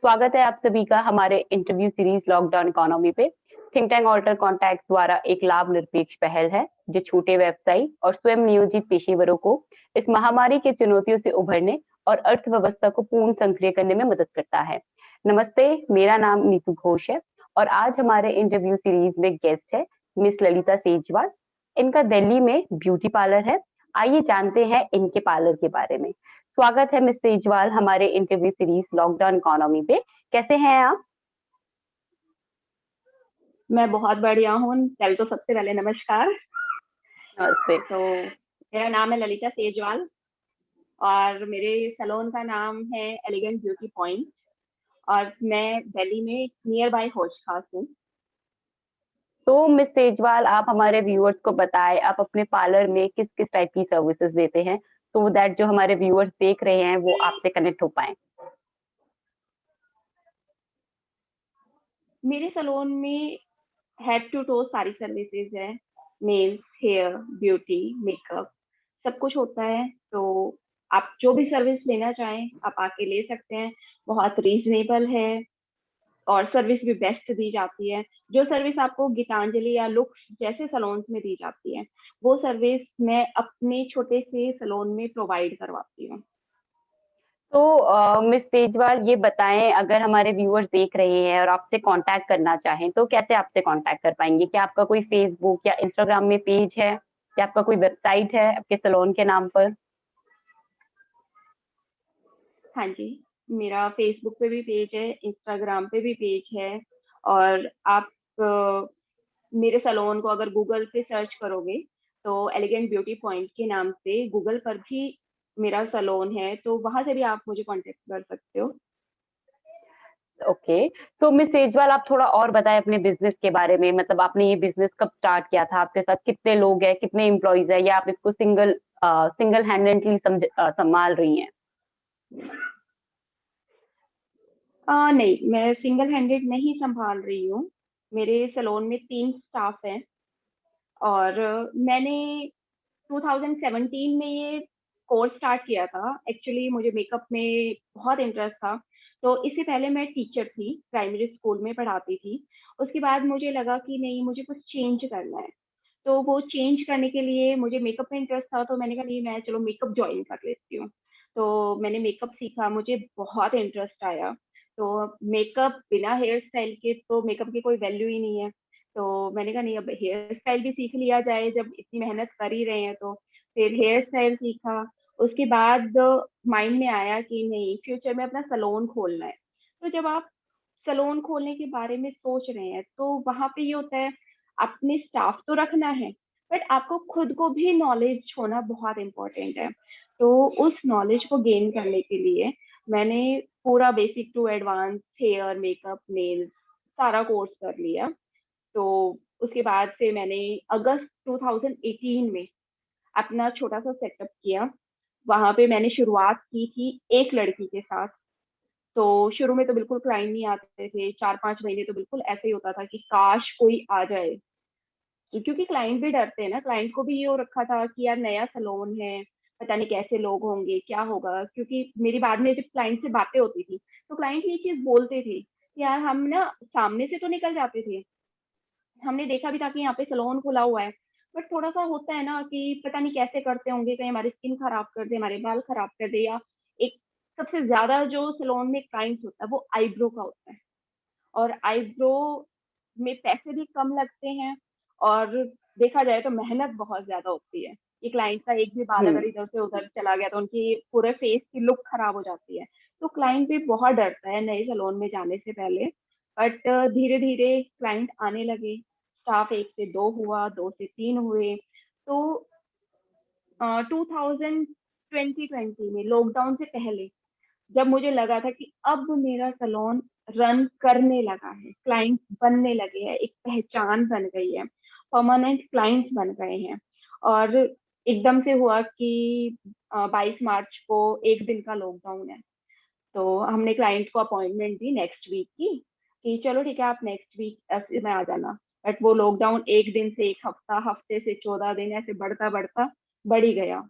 स्वागत है आप सभी का हमारे इंटरव्यू सीरीज लॉकडाउन इकोनॉमी पे। थिंक टैंक ऑल्टर कॉन्टैक्ट द्वारा एक लाभ निरपेक्ष पहल है जो छोटे व्यवसायी और स्वयं नियोजित पेशेवरों को इस महामारी की चुनौतियों से उभरने और अर्थव्यवस्था को पूर्ण सक्रिय करने में मदद करता है। नमस्ते, मेरा नाम नीतू घोष है और आज हमारे इंटरव्यू सीरीज में गेस्ट है मिस ललिता सेजवाल। इनका दिल्ली में ब्यूटी पार्लर है। आइए जानते हैं इनके पार्लर के बारे में। स्वागत है मिस तेजवाल हमारे इंटरव्यू सीरीज लॉकडाउन इकोनॉमी पे। कैसे हैं आप? मैं बहुत बढ़िया हूँ। पहले तो सबसे पहले नमस्कार। नमस्ते। तो मेरा नाम है ललिता सेजवाल और मेरे सैलून का नाम है एलिगेंट ब्यूटी पॉइंट और मैं दिल्ली में नियर बाय हौज खास हूँ। तो मिस तेजवाल, आप हमारे व्यूअर्स को बताएं आप अपने पार्लर में किस किस टाइप की सर्विसेज देते हैं, सो दैट जो हमारे व्यूअर्स देख रहे हैं वो आपसे कनेक्ट हो पाए। मेरे सैलून में हेड टू टो सारी सर्विसेज है। नेल्स, हेयर, ब्यूटी, मेकअप, सब कुछ होता है। तो आप जो भी सर्विस लेना चाहें आप आके ले सकते हैं। बहुत रीजनेबल है और सर्विस भी बेस्ट दी जाती है। जो सर्विस आपको गीतांजलि या लुक्स जैसे सैलून्स में दी जाती है वो सर्विस मैं अपने छोटे से सैलून में प्रोवाइड करवाती हूँ। तो मिस तेजवाल ये बताएं, अगर हमारे व्यूअर्स देख रहे हैं और आपसे कांटेक्ट करना चाहें तो कैसे आपसे कांटेक्ट कर पाएंगे? क्या आपका कोई फेसबुक या इंस्टाग्राम में पेज है या आपका कोई वेबसाइट है आपके सैलून के नाम पर? हाँ जी, मेरा फेसबुक पे भी पेज है, इंस्टाग्राम पे भी पेज है। और आप मेरे सैलून को अगर गूगल पे सर्च करोगे तो एलिगेंट ब्यूटी पॉइंट के नाम से गूगल पर भी मेरा सैलून है, तो वहां से भी आप मुझे कांटेक्ट कर सकते हो। ओके। तो मिस सेजवाल, आप थोड़ा और बताएं अपने बिजनेस के बारे में। मतलब आपने ये बिजनेस कब स्टार्ट किया था? आपके साथ कितने लोग हैं, कितने एम्प्लॉइज है, या आप इसको सिंगल हैंडेडली संभाल रही हैं? नहीं, मैं सिंगल हैंडेड नहीं संभाल रही हूँ। मेरे सैलून में 3 स्टाफ हैं और मैंने 2017 में ये कोर्स स्टार्ट किया था। एक्चुअली मुझे मेकअप में बहुत इंटरेस्ट था, तो इससे पहले मैं टीचर थी, प्राइमरी स्कूल में पढ़ाती थी। उसके बाद मुझे लगा कि नहीं, मुझे कुछ चेंज करना है। तो वो चेंज करने के लिए मुझे मेकअप में इंटरेस्ट था, तो मैंने कहा नहीं, मैं चलो मेकअप ज्वाइन कर लेती हूँ। तो मैंने मेकअप सीखा, मुझे बहुत इंटरेस्ट आया। तो मेकअप बिना हेयर स्टाइल के तो मेकअप की कोई वैल्यू ही नहीं है। तो मैंने कहा नहीं, अब हेयर स्टाइल भी सीख लिया जाए, जब इतनी मेहनत कर ही रहे हैं तो। फिर हेयर स्टाइल सीखा। उसके बाद माइंड में आया कि नहीं, फ्यूचर में अपना सैलून खोलना है। तो जब आप सैलून खोलने के बारे में सोच रहे हैं तो वहां पे ये होता है, अपने स्टाफ तो रखना है बट आपको खुद को भी नॉलेज होना बहुत इम्पोर्टेंट है। तो उस नॉलेज को गेन करने के लिए मैंने पूरा basic to advance hair, makeup, nails सारा कोर्स कर लिया। तो उसके बाद से मैंने अगस्त 2018 में अपना छोटा सा सेटअप किया। वहां पे मैंने शुरुआत की थी एक लड़की के साथ। तो शुरू में तो बिल्कुल क्लाइंट नहीं आते थे, 4-5 महीने तो बिल्कुल ऐसे ही होता था कि काश कोई आ जाए। क्योंकि क्लाइंट भी डरते हैं ना, क्लाइंट को भी ये हो रखा था कि यार नया सैलून है, पता नहीं कैसे लोग होंगे, क्या होगा। क्योंकि मेरी बाद में जब क्लाइंट से बातें होती थी तो क्लाइंट ये चीज बोलते थे कि यार हम ना सामने से तो निकल जाते थे, हमने देखा भी था कि यहाँ पे सैलून खुला हुआ है, बट थोड़ा सा होता है ना कि पता नहीं कैसे करते होंगे, कहीं हमारी स्किन खराब कर दे, हमारे बाल खराब कर दे। या एक सबसे ज्यादा जो सैलून में क्लाइंट होता है वो आईब्रो का होता है, और आईब्रो में पैसे भी कम लगते हैं और देखा जाए तो मेहनत बहुत ज्यादा होती है। कि क्लाइंट का एक भी बाल हम्म। अगर इधर से उधर चला गया तो उनकी पूरे फेस की लुक खराब हो जाती है। तो क्लाइंट भी बहुत डरता है नए सैलून में जाने से पहले। बट धीरे धीरे क्लाइंट आने लगे, स्टाफ 1 से 2 हुआ, 2 से 3 हुए। तो 2020 में लॉकडाउन से पहले जब मुझे लगा था कि अब मेरा सैलून रन करने लगा है, क्लाइंट बनने लगे हैं, एक पहचान बन गई है, परमानेंट क्लाइंट्स बन गए हैं। और एकदम से हुआ कि 22 मार्च को एक दिन का लॉकडाउन है। तो हमने क्लाइंट को अपॉइंटमेंट दी नेक्स्ट वीक की कि चलो ठीक है, आप नेक्स्ट वीक ऐसे में आ जाना। बट वो लॉकडाउन एक दिन से एक हफ्ता, हफ्ते से 14 दिन, ऐसे बढ़ता बढ़ता बढ़ ही गया।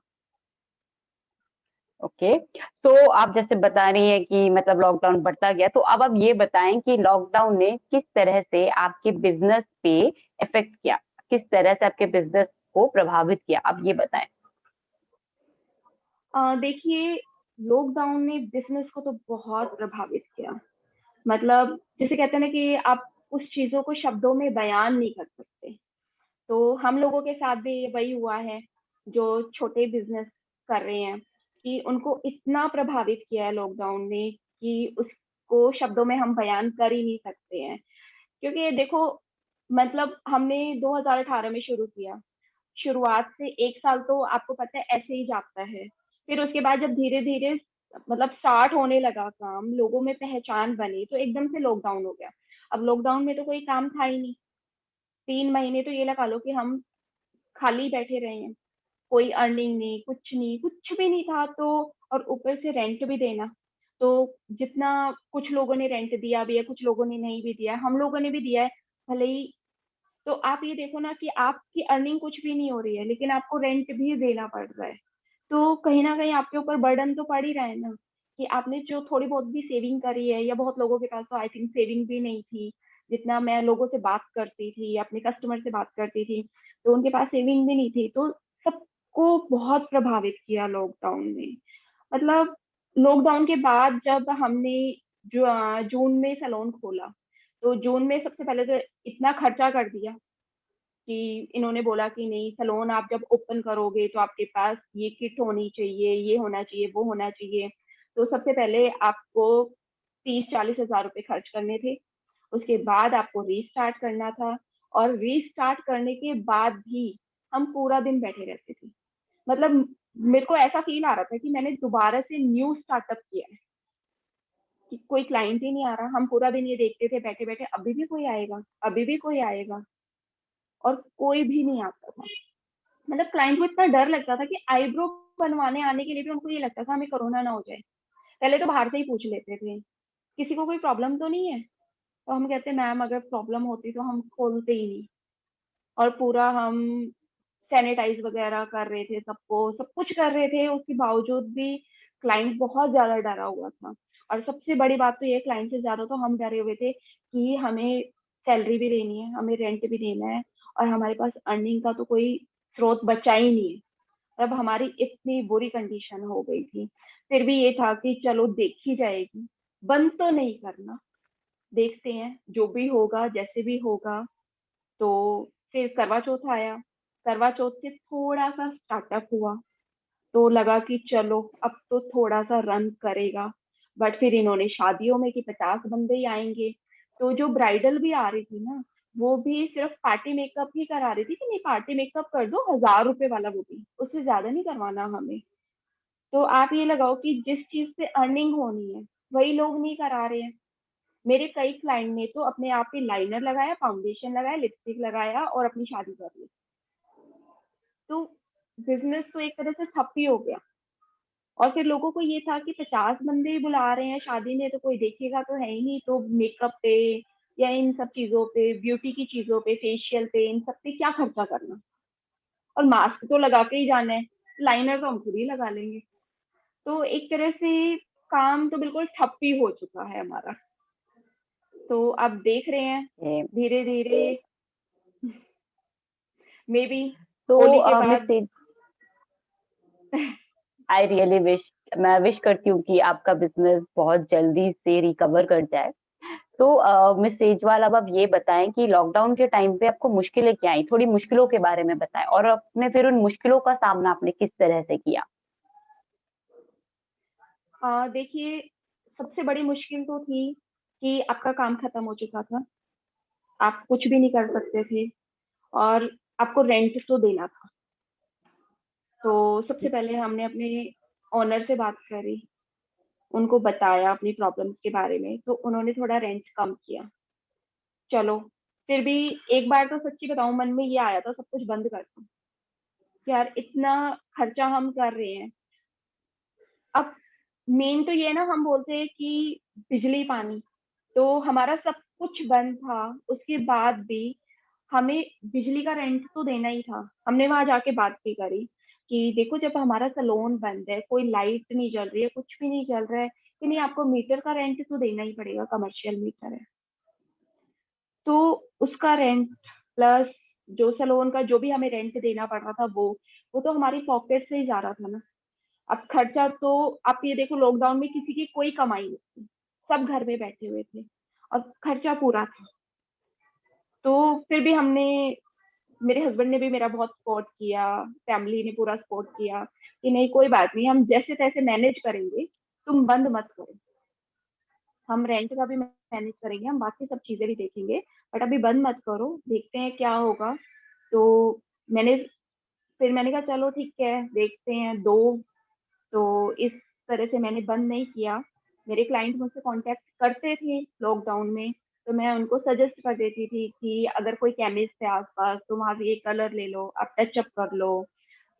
ओके। सो आप जैसे बता रही हैं कि मतलब लॉकडाउन बढ़ता गया, तो अब आप ये बताएं कि लॉकडाउन ने किस तरह से आपके बिजनेस पे इफेक्ट किया, किस तरह से आपके बिजनेस को प्रभावित किया, आप ये बताएं। देखिए, लॉकडाउन ने बिजनेस को तो बहुत प्रभावित किया। मतलब जैसे कहते हैं ना कि आप उस चीजों को शब्दों में बयान नहीं कर सकते। तो हम लोगों के साथ भी वही हुआ है, जो छोटे बिजनेस कर रहे हैं, कि उनको इतना प्रभावित किया है लॉकडाउन ने कि उसको शब्दों में हम बयान कर ही नहीं सकते हैं। क्योंकि देखो, मतलब हमने 2018 में शुरू किया। शुरुआत से 1 साल तो आपको पता है ऐसे ही जाता है। फिर उसके बाद जब धीरे-धीरे मतलब स्टार्ट होने लगा काम, लोगों में पहचान बनी, तो एकदम से लॉकडाउन हो गया। अब लॉकडाउन में तो कोई काम था ही नहीं। 3 महीने तो ये लगा लो कि हम खाली बैठे रहे हैं। कोई अर्निंग नहीं, कुछ भी नहीं था। तो और ऊपर से रेंट भी देना। तो जितना कुछ लोगों ने रेंट दिया भी है, कुछ लोगों ने नहीं भी दिया है, हम लोगों ने भी दिया है, भले ही। तो आप ये देखो ना कि आपकी अर्निंग कुछ भी नहीं हो रही है, लेकिन आपको रेंट भी देना पड़ रहा है। तो कहीं न कहीं आपके ऊपर बर्डन तो पड़ ही रहा है ना, कि आपने जो थोड़ी बहुत भी सेविंग करी है, या बहुत लोगों के पास तो आई थिंक सेविंग भी नहीं थी। जितना मैं लोगों से बात करती थी, अपने कस्टमर से बात करती थी, तो उनके पास सेविंग भी नहीं थी। तो सबको बहुत प्रभावित किया लॉकडाउन ने। मतलब लॉकडाउन के बाद जब हमने जून में सैलून खोला, तो जून में सबसे पहले तो इतना खर्चा कर दिया कि इन्होंने बोला कि नहीं, सैलून आप जब ओपन करोगे तो आपके पास ये किट होनी चाहिए, ये होना चाहिए, वो होना चाहिए। तो सबसे पहले आपको 30-40 हज़ार रुपए खर्च करने थे। उसके बाद आपको रीस्टार्ट करना था, और रीस्टार्ट करने के बाद भी हम पूरा दिन बैठे रहते थे। मतलब मेरे को ऐसा फ़ील आ रहा था कि मैंने दोबारा से न्यू स्टार्टअप किया है, कि कोई क्लाइंट ही नहीं आ रहा। हम पूरा दिन ये देखते थे बैठे-बैठे, अभी भी कोई आएगा, अभी भी कोई आएगा, और कोई भी नहीं आता था। मतलब क्लाइंट को इतना डर लगता था कि आईब्रो बनवाने आने के लिए भी उनको ये लगता था हमें कोरोना ना हो जाए। पहले तो बाहर से ही पूछ लेते थे, किसी को कोई प्रॉब्लम तो नहीं है? तो हम कहते मैम अगर प्रॉब्लम होती तो हम खोलते ही नहीं। और पूरा हम सैनिटाइज वगैरह कर रहे थे सबको, सब कुछ कर रहे थे, उसके बावजूद भी क्लाइंट बहुत ज़्यादा डरा हुआ था। और सबसे बड़ी बात तो ये, क्लाइंट से ज़्यादा तो हम डरे हुए थे कि हमें सैलरी भी देनी है, हमें रेंट भी देना है, और हमारे पास अर्निंग का तो कोई स्रोत बचा ही नहीं है। तब हमारी इतनी बुरी कंडीशन हो गई थी। फिर भी ये था कि चलो देखी जाएगी, बंद तो नहीं करना, देखते हैं जो भी होगा, जैसे भी होगा। तो फिर करवा चौथ आया। करवा चौथ से थोड़ा-सा स्टार्टअप हुआ, तो लगा कि चलो अब तो थोड़ा-सा रन करेगा। बट फिर इन्होंने शादियों में कि 50 बंदे ही आएँगे, तो जो ब्राइडल भी आ रही थी ना, वो भी सिर्फ पार्टी मेकअप ही करा रही थी कि नहीं पार्टी मेकअप कर दो, ₹1000 वाला वो भी, उससे ज़्यादा नहीं करवाना हमें। तो आप ये लगाओ कि जिस चीज़ से अर्निंग होनी है, वही लोग नहीं करा रहे हैं। मेरे कई क्लाइंट ने तो अपने आप पे लाइनर लगाया, फाउंडेशन लगाया, लिपस्टिक लगाया और अपनी शादी कर ली। तो बिज़नेस तो एक तरह से ठप ही हो गया। और फिर लोगों को ये था कि 50 बंदे ही बुला रहे हैं शादी में, तो कोई देखेगा तो है ही नहीं, तो मेकअप पे या इन सब चीज़ों पे, ब्यूटी की चीज़ों पे, फेशियल पे, इन सब पे क्या खर्चा करना? और मास्क तो लगा के ही जाना है, लाइनर तो हम खुद ही लगा लेंगे। तो एक तरह से काम तो बिल्कुल ठप ही हो चुका है हमारा। तो आप देख रहे हैं, धीरे-धीरे मेबी सो होली के मिस बाद। सेज, आई रियली विश, मैं विश करती हूँ कि आपका बिजनेस बहुत जल्दी से रिकवर कर जाए। तो मिस सेजवाल, अब आप ये बताएं कि लॉकडाउन के टाइम पे आपको मुश्किलें क्या आई, थोड़ी मुश्किलों के बारे में बताएं, और आपने फिर उन मुश्किलों का सामना आपने किस तरह से किया। देखिए, सबसे बड़ी मुश्किल तो थी कि आपका काम खत्म हो चुका था, आप कुछ भी नहीं कर सकते थे, और आपको रेंट तो देना था। तो सबसे पहले हमने अपने ओनर से बात करी, उनको बताया अपनी प्रॉब्लम्स के बारे में, तो उन्होंने थोड़ा रेंट कम किया। चलो, फिर भी एक बार तो सच्ची बताऊँ मन में ये आया था सब कुछ बंद कर दूँ, कि यार इतना खर्चा हम कर रहे हैं। अब मेन तो ये है ना, हम बोलते हैं कि बिजली-पानी, तो हमारा सब कुछ बंद था, उसके बाद भी हमें बिजली का रेंट तो देना ही था। हमने वहाँ जाके बात भी करी कि देखो जब हमारा सैलून बंद है, कोई लाइट नहीं जल रही है, कुछ भी नहीं चल रहा है, कि नहीं आपको मीटर का रेंट तो देना ही पड़ेगा, कमर्शियल मीटर है। तो उसका रेंट प्लस जो सैलून का जो भी हमें रेंट देना पड़ रहा था वो तो हमारी पॉकेट से ही जा रहा था ना। अब खर्चा तो आप ये देखो, लॉकडाउन में किसी की कोई कमाई नहीं थी, सब घर में बैठे हुए थे और खर्चा पूरा था। तो फिर भी हमने, मेरे हस्बैंड ने भी मेरा बहुत सपोर्ट किया, फैमिली ने पूरा सपोर्ट किया कि नहीं कोई बात नहीं, हम जैसे तैसे मैनेज करेंगे, तुम बंद मत करो, हम रेंट का भी मैनेज करेंगे, हम बाकी सब चीजें भी देखेंगे, बट अभी बंद मत करो, देखते हैं क्या होगा। तो मैंने फिर मैंने कहा चलो ठीक है देखते हैं दो। तो इस तरह से मैंने बंद नहीं किया। मेरे क्लाइंट मुझसे कांटेक्ट करते थे लॉकडाउन में, तो मैं उनको सजेस्ट कर देती थी कि अगर कोई केमिस्ट है आसपास तो वहां से ये कलर ले लो, आप टचअप कर लो,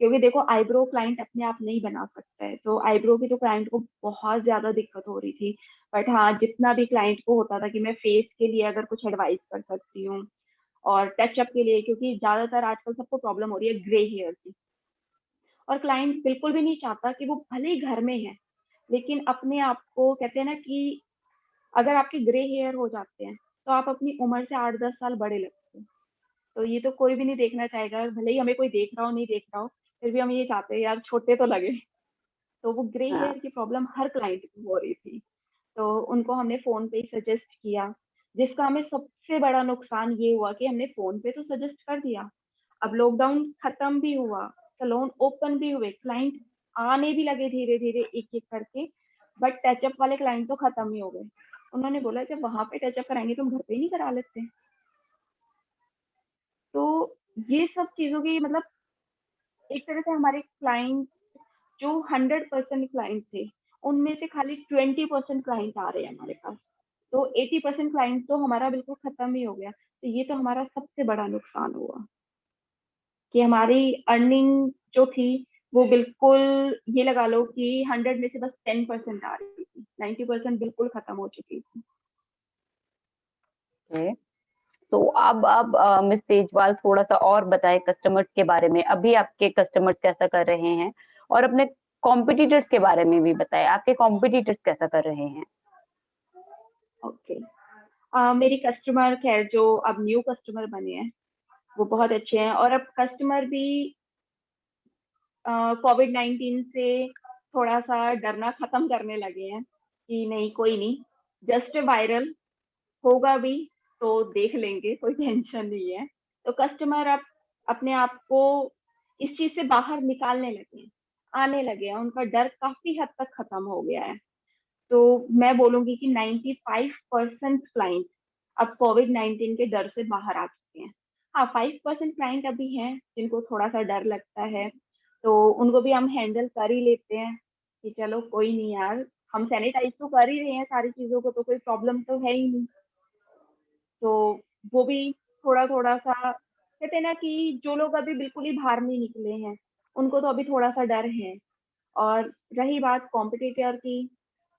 क्योंकि देखो आईब्रो क्लाइंट अपने आप नहीं बना सकता है, तो आईब्रो की तो क्लाइंट को बहुत ज्यादा दिक्कत हो रही थी। बट हाँ, जितना भी क्लाइंट को होता था कि मैं फेस के लिए अगर कुछ एडवाइस कर सकती हूँ, और टचअप के लिए, क्योंकि ज्यादातर आजकल सबको प्रॉब्लम हो रही है ग्रे हेयर की, और क्लाइंट बिल्कुल भी नहीं चाहता कि वो भले ही घर में है लेकिन अपने आप को, कहते हैं ना कि अगर आपके ग्रे हेयर हो जाते हैं तो आप अपनी उम्र से 8-10 साल बड़े लगते हैं। तो ये तो कोई भी नहीं देखना चाहेगा, भले ही हमें कोई देख रहा हो नहीं देख रहा हो, फिर भी हम ये चाहते हैं यार छोटे तो लगे। तो वो ग्रे हाँ। हेयर की प्रॉब्लम हर क्लाइंट को हो रही थी, तो उनको हमने फोन पे ही सजेस्ट किया। जिसका हमें सबसे बड़ा नुकसान ये हुआ कि हमने फोन पे तो सजेस्ट कर दिया, अब लॉकडाउन खत्म भी हुआ, सैलून ओपन भी हुए, क्लाइंट आने भी लगे धीरे धीरे एक एक करके, बट टचअप वाले क्लाइंट तो खत्म ही हो गए। उन्होंने बोला जब वहां पे टचअप कराएंगे तुम घर पे ही नहीं करा लेते। तो ये सब चीजों की मतलब, एक तरह से हमारे क्लाइंट जो 100% क्लाइंट थे, उनमें से खाली 20% क्लाइंट आ रहे हैं हमारे पास। तो 80% क्लाइंट तो हमारा बिल्कुल खत्म ही हो गया। तो ये तो हमारा सबसे बड़ा नुकसान हुआ कि हमारी अर्निंग जो थी वो बिल्कुल, ये लगा लो कि 100 में से बस 10% आ रही थी, 90% बिल्कुल खत्म हो चुकी थी। ओके। तो अब मिस तेजवाल थोड़ा सा और बताएं कस्टमर्स के बारे में, अभी आपके कस्टमर्स कैसा कर रहे हैं, और अपने कॉम्पिटिटर्स के बारे में भी बताएं, आपके कॉम्पिटिटर्स कैसा कर रहे हैं। ओके। मेरी कस्टमर खैर जो अब न्यू कस्टमर बने हैं वो बहुत अच्छे हैं, और अब कस्टमर भी कोविड-19 से थोड़ा सा डरना खत्म करने लगे हैं कि नहीं कोई नहीं, जस्ट वायरल होगा भी तो देख लेंगे, कोई टेंशन नहीं है। तो कस्टमर अब अपने आप को इस चीज से बाहर निकालने लगे हैं, आने लगे हैं, उनका डर काफी हद तक खत्म हो गया है। तो मैं बोलूंगी कि 95% क्लाइंट अब कोविड-19 के डर से बाहर आ चुके हैं। हाँ, 5% क्लाइंट अभी हैं जिनको थोड़ा सा डर लगता है, तो उनको भी हम हैंडल कर ही लेते हैं कि चलो कोई नहीं यार, हम सैनिटाइज तो कर ही रहे हैं सारी चीजों को, तो कोई प्रॉब्लम तो है ही नहीं। तो वो भी थोड़ा थोड़ा सा, कहते हैं ना कि जो लोग अभी बिल्कुल ही बाहर नहीं निकले हैं उनको तो अभी थोड़ा सा डर है। और रही बात कॉम्पिटिटर की,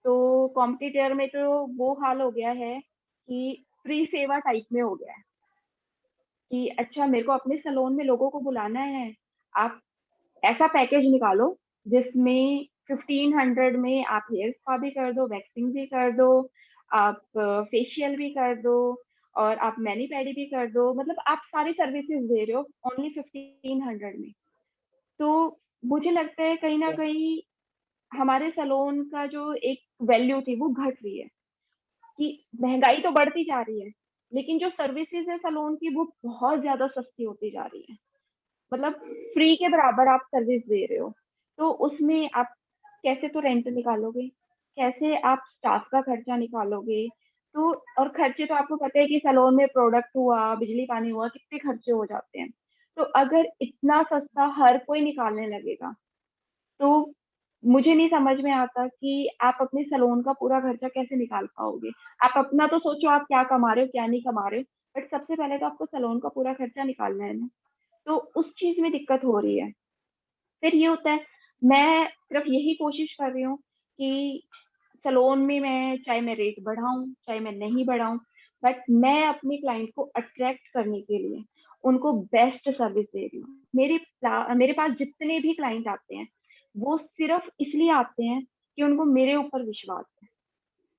तो कॉम्पिटिटर में तो वो हाल हो गया है कि फ्री सेवा टाइप में हो गया है कि अच्छा मेरे को अपने सैलून में लोगों को बुलाना है, आप ऐसा पैकेज निकालो जिसमें 1500 में आप हेयर स्पा भी कर दो, वैक्सिंग भी कर दो, आप फेशियल भी कर दो, और आप मैनी पैडी भी कर दो, मतलब आप सारी सर्विसेज दे रहे हो ओनली 1500 में। तो मुझे लगता है कहीं ना कहीं हमारे सैलून का जो एक वैल्यू थी वो घट रही है, कि महंगाई तो बढ़ती जा रही है लेकिन जो सर्विसेज है सैलून की वो बहुत ज्यादा सस्ती होती जा रही है। मतलब फ्री के बराबर आप सर्विस दे रहे हो, तो उसमें आप कैसे तो रेंट निकालोगे, कैसे आप स्टाफ का खर्चा निकालोगे। तो और खर्चे तो आपको पता है कि सैलून में प्रोडक्ट हुआ, बिजली पानी हुआ, कितने खर्चे हो जाते हैं। तो अगर इतना सस्ता हर कोई निकालने लगेगा तो मुझे नहीं समझ में आता कि आप अपने सैलून का पूरा खर्चा कैसे निकाल पाओगे। आप अपना तो सोचो आप क्या कमा रहे हो क्या नहीं कमा रहे हो, बट सबसे पहले तो आपको सैलून का पूरा खर्चा निकालना है ना। तो उस चीज में दिक्कत हो रही है। फिर ये होता है, मैं सिर्फ यही कोशिश कर रही हूँ कि सैलून में मैं चाहे मैं रेट बढ़ाऊं चाहे मैं नहीं बढ़ाऊं, बट मैं अपने क्लाइंट को अट्रैक्ट करने के लिए उनको बेस्ट सर्विस दे रही हूँ। मेरे पास जितने भी क्लाइंट आते हैं वो सिर्फ इसलिए आते हैं कि उनको मेरे ऊपर विश्वास है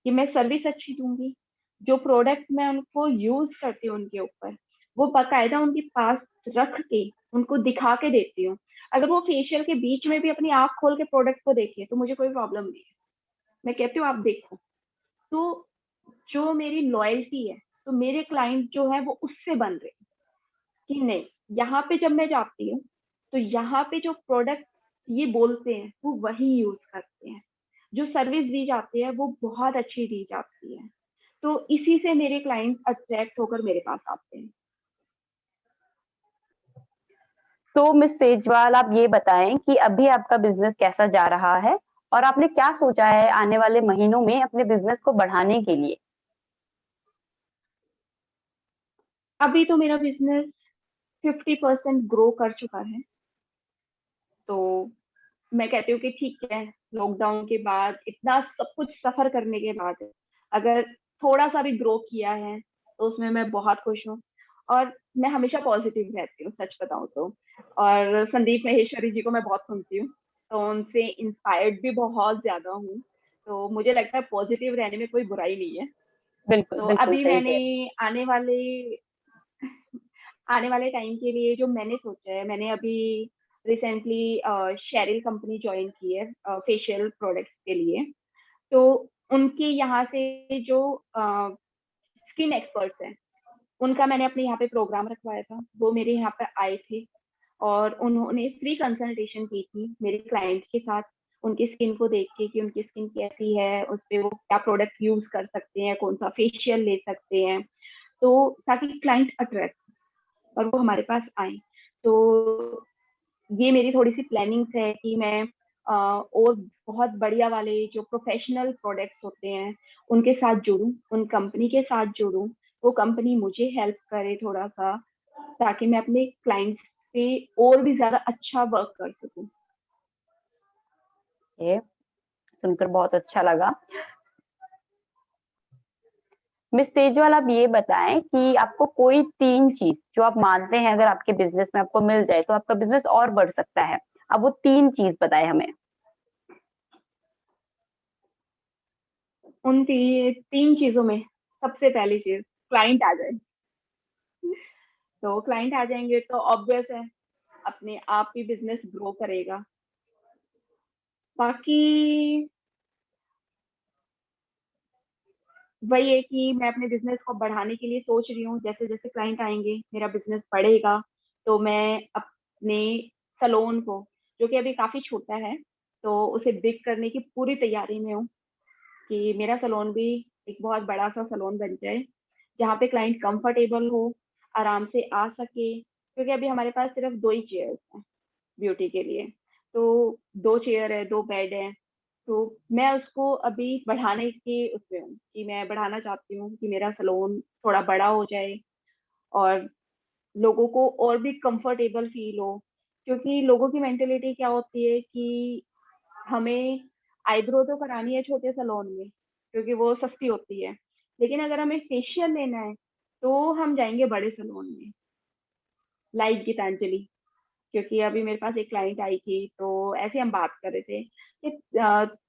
कि मैं सर्विस अच्छी दूंगी। जो प्रोडक्ट मैं उनको यूज करती हूँ उनके ऊपर, वो बाकायदा उनके पास रख के उनको दिखा के देती हूँ। अगर वो फेशियल के बीच में भी अपनी आंख खोल के प्रोडक्ट को देखे तो मुझे कोई प्रॉब्लम नहीं है, मैं कहती हूँ आप देखो। तो जो मेरी लॉयल्टी है, तो मेरे क्लाइंट जो है वो उससे बन रहे हैं कि नहीं, यहाँ पे जब मैं जाती हूँ तो यहाँ पे जो प्रोडक्ट ये बोलते हैं वो वही यूज करते हैं, जो सर्विस दी जाती है वो बहुत अच्छी दी जाती है। तो इसी से मेरे क्लाइंट अट्रैक्ट होकर मेरे पास आते हैं। तो मिस सेजवाल, आप ये बताएं कि अभी आपका बिजनेस कैसा जा रहा है और आपने क्या सोचा है आने वाले महीनों में अपने बिजनेस को बढ़ाने के लिए? अभी तो मेरा बिजनेस 50% ग्रो कर चुका है। तो मैं कहती हूँ कि ठीक है, लॉकडाउन के बाद इतना सब कुछ सफर करने के बाद अगर थोड़ा सा भी ग्रो किया है तो उसमें मैं बहुत खुश हूँ। और मैं हमेशा पॉजिटिव रहती हूँ, सच बताऊँ तो। और संदीप महेश्वरी जी को मैं बहुत सुनती हूँ, तो उनसे इंस्पायर्ड भी बहुत ज्यादा हूँ। तो मुझे लगता है पॉजिटिव रहने में कोई बुराई नहीं है। बिल्कुल, तो बिल्कुल अभी सही मैंने कह रहे आने वाले आने वाले टाइम के लिए जो मैंने सोचा है, मैंने अभी रिसेंटली शेरिल कंपनी ज्वाइन की है फेशियल प्रोडक्ट्स के लिए। तो उनके यहाँ से जो स्किन एक्सपर्ट्स हैं, उनका मैंने अपने यहाँ पे प्रोग्राम रखवाया था। वो मेरे यहाँ पे आए थे और उन्होंने फ्री कंसल्टेशन की थी मेरे क्लाइंट के साथ, उनकी स्किन को देख के कि उनकी स्किन कैसी है, उस पर वो क्या प्रोडक्ट यूज कर सकते हैं, कौन सा फेशियल ले सकते हैं, तो ताकि क्लाइंट अट्रैक्ट और वो हमारे पास आए। तो ये मेरी थोड़ी सी प्लानिंग्स है कि मैं और बहुत बढ़िया वाले जो प्रोफेशनल प्रोडक्ट्स होते हैं उनके साथ जुड़ूं, उन कंपनी के साथ जुड़ूं, वो कंपनी मुझे हेल्प करे थोड़ा सा, ताकि मैं अपने क्लाइंट्स पे और भी ज्यादा अच्छा वर्क कर सकूं। हैं। ये सुनकर बहुत अच्छा लगा। मिस सेजवाल, आप ये बताएं कि आपको कोई 3 चीज़ जो आप मानते हैं अगर आपके बिज़नेस में आपको मिल जाए तो आपका बिज़नेस और बढ़ सकता है। अब वो 3 चीज़ बताएँ हमें। उन तीन चीजों में सबसे पहली चीज, क्लाइंट आ जाए। तो क्लाइंट आ जाएंगे तो ऑब्वियस है अपने आप ही बिजनेस ग्रो करेगा। बाकी वही है कि मैं अपने बिजनेस को बढ़ाने के लिए सोच रही हूँ, जैसे जैसे क्लाइंट आएंगे मेरा बिजनेस बढ़ेगा, तो मैं अपने सलोन को, जो कि अभी काफी छोटा है, तो उसे बिग करने की पूरी तैयारी में हूँ कि मेरा सलोन भी एक बहुत बड़ा सा सलोन बन जाए, जहाँ पे क्लाइंट कंफर्टेबल हो, आराम से आ सके। क्योंकि अभी हमारे पास सिर्फ 2 ही चेयर्स हैं ब्यूटी के लिए, तो 2 चेयर है, 2 बेड है। तो मैं उसको अभी बढ़ाने के उसमें हूँ कि मैं बढ़ाना चाहती हूँ कि मेरा सलोन थोड़ा बड़ा हो जाए और लोगों को और भी कंफर्टेबल फील हो। क्योंकि लोगों की मेंटेलिटी क्या होती है कि हमें आईब्रो तो करानी है छोटे सलोन में क्योंकि वो सस्ती होती है, लेकिन अगर हमें फेशियल लेना है तो हम जाएंगे बड़े सलोन में, लाइक गीतांजलि। क्योंकि अभी मेरे पास एक क्लाइंट आई थी, तो ऐसे हम बात कर रहे थे कि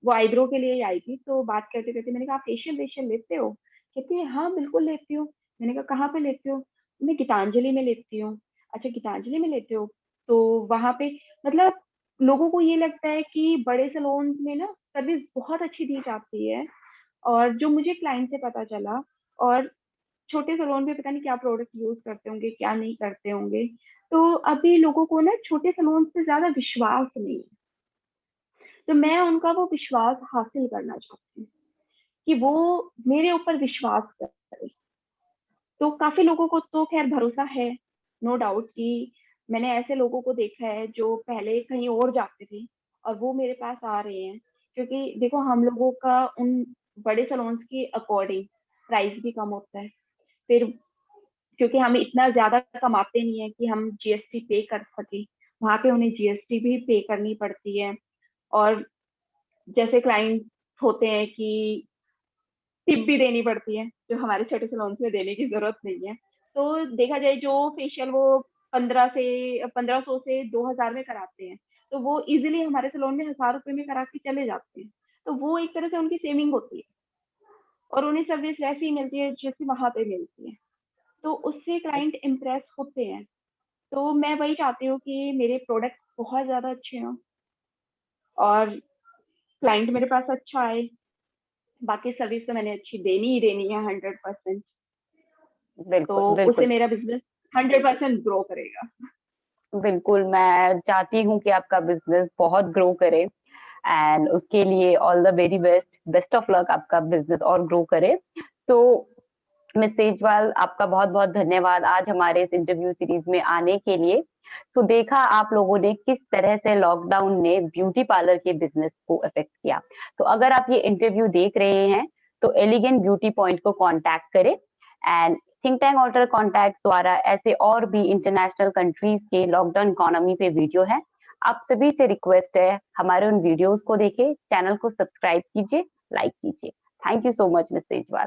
वो आईब्रो के लिए ही आई थी, तो बात करते करते मैंने कहा, फेशियल वेशियल लेते हो? कहती है हाँ बिल्कुल लेती हूँ। मैंने कहा कहाँ पे लेते हो? मैं गीतांजलि में लेती हूँ। अच्छा गीतांजलि में लेते हो? तो वहां पे मतलब लोगों को ये लगता है कि बड़े सलोन में ना सर्विस बहुत अच्छी दी जाती है, और जो मुझे क्लाइंट से पता चला, और छोटे सलोन पे पता नहीं क्या प्रोडक्ट यूज करते होंगे क्या नहीं करते होंगे, तो अभी लोगों को ना छोटे सलोन से ज्यादा विश्वास नहीं है। तो मैं उनका वो विश्वास हासिल करना चाहती हूँ कि वो मेरे ऊपर विश्वास करे। तो काफी लोगों को तो खैर भरोसा है, नो डाउट, कि मैंने ऐसे लोगों को देखा है जो पहले कहीं और जाते थे और वो मेरे पास आ रहे हैं। क्योंकि देखो हम लोगों का उन बड़े सलोन्स के अकॉर्डिंग प्राइस भी कम होता है। फिर क्योंकि हम इतना ज्यादा कमाते नहीं है कि हम जीएसटी पे कर सके, वहां पे उन्हें जीएसटी भी पे करनी पड़ती है। और जैसे क्लाइंट होते हैं कि टिप भी देनी पड़ती है, जो हमारे छोटे सलोन्स में देने की जरूरत नहीं है। तो देखा जाए जो फेशियल वो 1500 से 2000 में कराते हैं, तो वो इजीली हमारे सैलून में 1000 रुपए में करा के चले जाते हैं। तो वो एक तरह से उनकी सेविंग होती है और उन्हें सर्विस वैसी ही मिलती है जैसी वहां पे मिलती है, तो उससे क्लाइंट इम्प्रेस होते हैं। तो मैं वही चाहती हूँ कि मेरे प्रोडक्ट बहुत ज्यादा अच्छे हों और क्लाइंट मेरे पास अच्छा आए। बाकी सर्विस तो मैंने अच्छी देनी ही देनी है 100%। तो बिल्कुल, उससे बिल्कुल, मेरा बिजनेस 100% ग्रो करेगा। बिल्कुल, मैं चाहती हूँ कि आपका बिज़नेस बहुत ग्रो करे एंड उसके लिए all the very best, best of luck आपका बिज़नेस और ग्रो करे। तो मिस सेजवाल आपका बहुत-बहुत धन्यवाद आज हमारे इस इंटरव्यू सीरीज़ में आने के लिए। तो देखा आप लोगों ने किस तरह से लॉकडाउन ने ब्यूटी पार्लर के बिज़नेस को अफ़ेक्ट किया। तो अगर आप ये इंटरव्यू देख रहे हैं, तो एलिगेंट ब्यूटी पॉइंट को कॉन्टैक्ट करें and think tank alter contacts द्वारा ऐसे और भी इंटरनेशनल कंट्रीज़ के लॉकडाउन इकोनॉमी पे वीडियो है। आप सभी से रिक्वेस्ट है, हमारे उन वीडियोज़ को देखें, चैनल को सब्सक्राइब कीजिए, लाइक कीजिए। Thank you so much miss Sejwal.